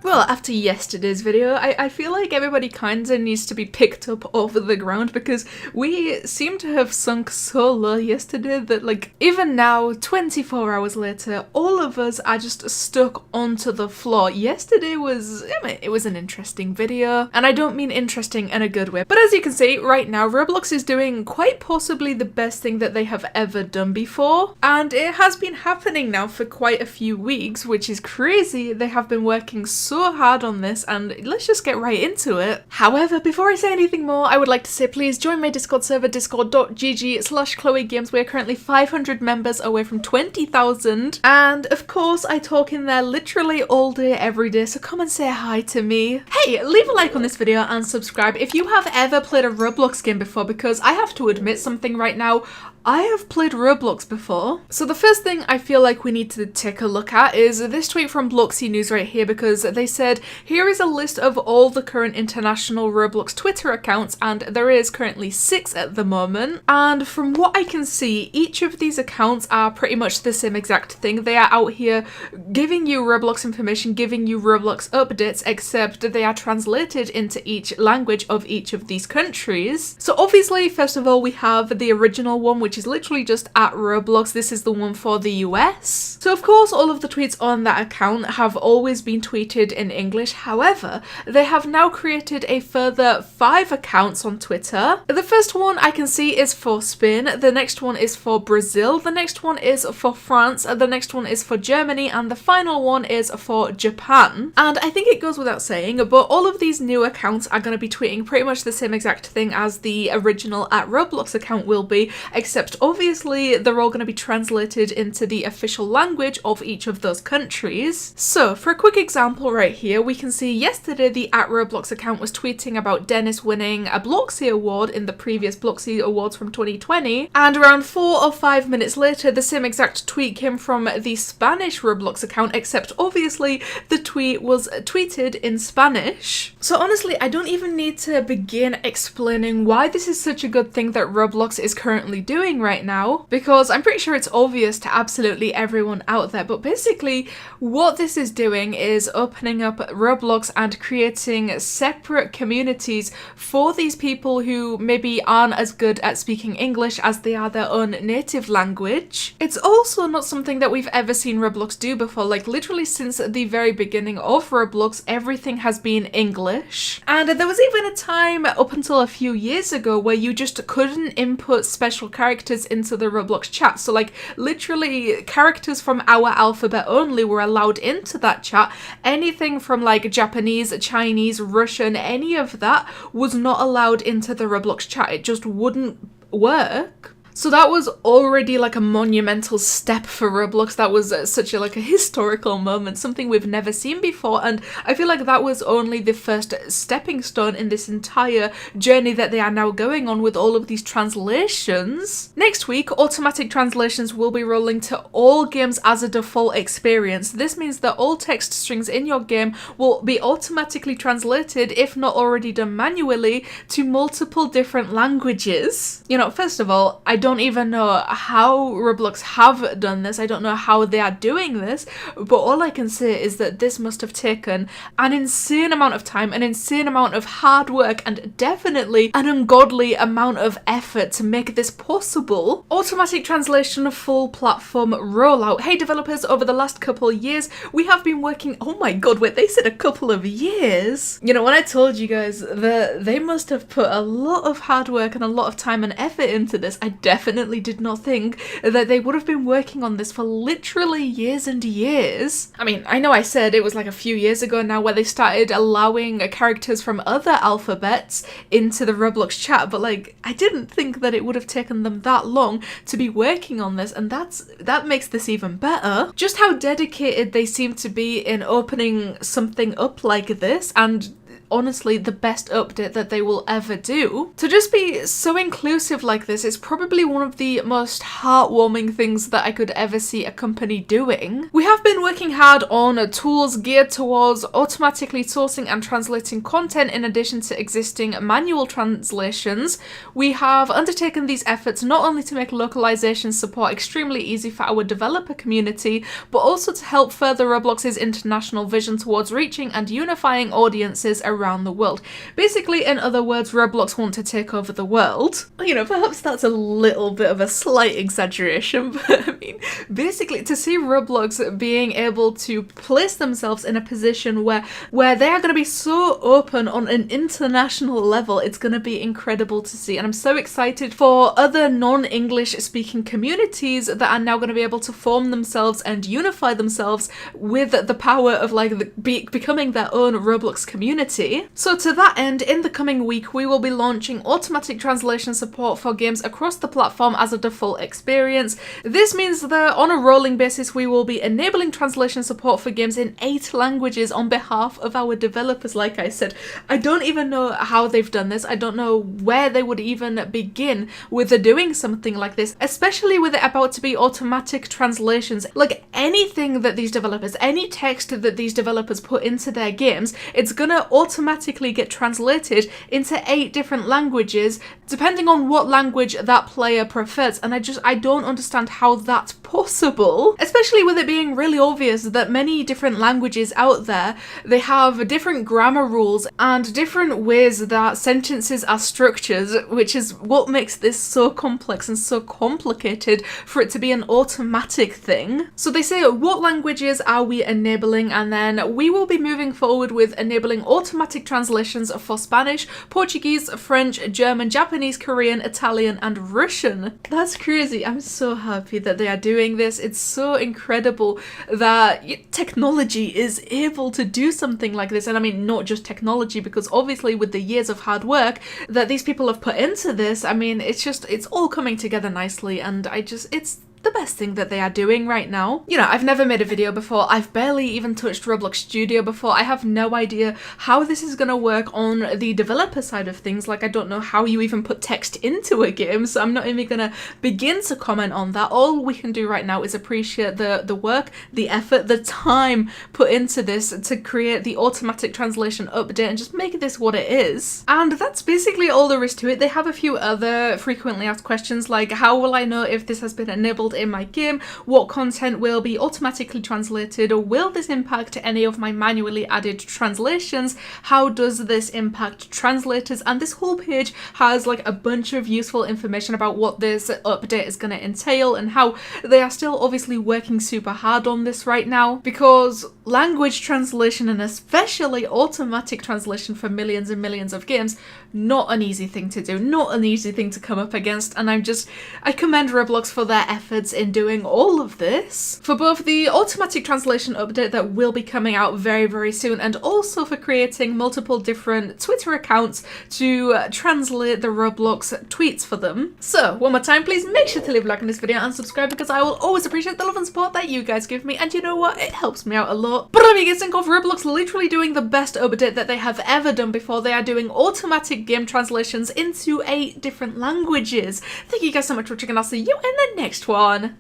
Well, after yesterday's video, I feel like everybody kinda needs to be picked up off the ground because we seem to have sunk so low yesterday that, like, even now, 24 hours later, all of us are just stuck onto the floor. Yesterday was, I mean, it was an interesting video, and I don't mean interesting in a good way, but as you can see, right now, Roblox is doing quite possibly the best thing that they have ever done before, and it has been happening now for quite a few weeks, which is crazy. They have been working so hard on this, and let's just get right into it. However, before I say anything more, I would like to say please join my Discord server, discord.gg/ChloeGames. We are currently 500 members away from 20,000, and of course I talk in there literally all day every day, so come and say hi to me. Hey, leave a like on this video and subscribe if you have ever played a Roblox game before, because I have to admit something right now. I have played Roblox before. So the first thing I feel like we need to take a look at is this tweet from Bloxy News right here, because they said, here is a list of all the current international Roblox Twitter accounts, and there is currently 6 at the moment. And from what I can see, each of these accounts are pretty much the same exact thing. They are out here giving you Roblox information, giving you Roblox updates, except they are translated into each language of each of these countries. So obviously, first of all, we have the original one, which is literally just at Roblox. This is the one for the US. So of course all of the tweets on that account have always been tweeted in English. However, they have now created a further 5 accounts on Twitter. The first one I can see is for Spain, the next one is for Brazil, the next one is for France, the next one is for Germany, and the final one is for Japan. And I think it goes without saying, but all of these new accounts are going to be tweeting pretty much the same exact thing as the original at Roblox account will be, except obviously they're all going to be translated into the official language of each of those countries. So for a quick example right here, we can see yesterday the at Roblox account was tweeting about Dennis winning a Bloxy award in the previous Bloxy awards from 2020, and around 4 or 5 minutes later the same exact tweet came from the Spanish Roblox account, except obviously the tweet was tweeted in Spanish. So honestly, I don't even need to begin explaining why this is such a good thing that Roblox is currently doing right now, because I'm pretty sure it's obvious to absolutely everyone out there. But basically what this is doing is opening up Roblox and creating separate communities for these people who maybe aren't as good at speaking English as they are their own native language. It's also not something that we've ever seen Roblox do before. Like literally since the very beginning of Roblox, everything has been English, and there was even a time up until a few years ago where you just couldn't input special characters into the Roblox chat. So like literally characters from our alphabet only were allowed into that chat. Anything from like Japanese, Chinese, Russian, any of that was not allowed into the Roblox chat. It just wouldn't work. So that was already like a monumental step for Roblox. That was such a like a historical moment, something we've never seen before, and I feel like that was only the first stepping stone in this entire journey that they are now going on with all of these translations. Next week, automatic translations will be rolling to all games as a default experience. This means that all text strings in your game will be automatically translated, if not already done manually, to multiple different languages. You know, first of all, I don't even know how Roblox have done this. I don't know how they are doing this, but all I can say is that this must have taken an insane amount of time, an insane amount of hard work, and definitely an ungodly amount of effort to make this possible. Automatic translation full platform rollout. Hey developers, over the last couple of years we have been working, oh my god, wait, they said a couple of years. You know, when I told you guys that they must have put a lot of hard work and a lot of time and effort into this, I definitely did not think that they would have been working on this for literally years and years. I mean, I know I said it was like a few years ago now where they started allowing characters from other alphabets into the Roblox chat, but like I didn't think that it would have taken them that long to be working on this, and that makes this even better. Just how dedicated they seem to be in opening something up like this, and honestly the best update that they will ever do. To just be so inclusive like this is probably one of the most heartwarming things that I could ever see a company doing. We have been working hard on tools geared towards automatically sourcing and translating content in addition to existing manual translations. We have undertaken these efforts not only to make localization support extremely easy for our developer community, but also to help further Roblox's international vision towards reaching and unifying audiences around the world. Basically, in other words, Roblox want to take over the world. You know, perhaps that's a little bit of a slight exaggeration, but I mean, basically to see Roblox being able to place themselves in a position where they are going to be so open on an international level, it's going to be incredible to see. And I'm so excited for other non-English speaking communities that are now going to be able to form themselves and unify themselves with the power of like becoming their own Roblox community. So to that end, in the coming week, we will be launching automatic translation support for games across the platform as a default experience. This means that on a rolling basis, we will be enabling translation support for games in 8 languages on behalf of our developers. Like I said, I don't even know how they've done this. I don't know where they would even begin with doing something like this, especially with it about to be automatic translations. Like anything that these developers, any text that these developers put into their games, it's gonna automatically get translated into 8 different languages, depending on what language that player prefers. And I don't understand how that's possible, especially with it being really obvious that many different languages out there, they have different grammar rules and different ways that sentences are structured, which is what makes this so complex and so complicated for it to be an automatic thing. So they say, what languages are we enabling? And then we will be moving forward with enabling automatic translations for Spanish, Portuguese, French, German, Japanese, Korean, Italian, and Russian. That's crazy. I'm so happy that they are doing this. It's so incredible that technology is able to do something like this. And I mean, not just technology, because obviously with the years of hard work that these people have put into this, I mean, it's all coming together nicely, and it's the best thing that they are doing right now. You know, I've never made a video before. I've barely even touched Roblox Studio before. I have no idea how this is gonna work on the developer side of things. Like, I don't know how you even put text into a game, so I'm not even gonna begin to comment on that. All we can do right now is appreciate the work, the effort, the time put into this to create the automatic translation update and just make this what it is. And that's basically all there is to it. They have a few other frequently asked questions, like how will I know if this has been enabled in my game? What content will be automatically translated? Or will this impact any of my manually added translations? How does this impact translators? And this whole page has like a bunch of useful information about what this update is going to entail and how they are still obviously working super hard on this right now, because language translation, and especially automatic translation for millions and millions of games, not an easy thing to do, not an easy thing to come up against. And I commend Roblox for their efforts in doing all of this, for both the automatic translation update that will be coming out very, very soon, and also for creating multiple different Twitter accounts to translate the Roblox tweets for them. So one more time, please make sure to leave a like on this video and subscribe, because I will always appreciate the love and support that you guys give me, and you know what, it helps me out a lot. But I mean, think of Roblox literally doing the best update that they have ever done before. They are doing automatic game translations into 8 different languages. Thank you guys so much for watching, and I'll see you in the next one.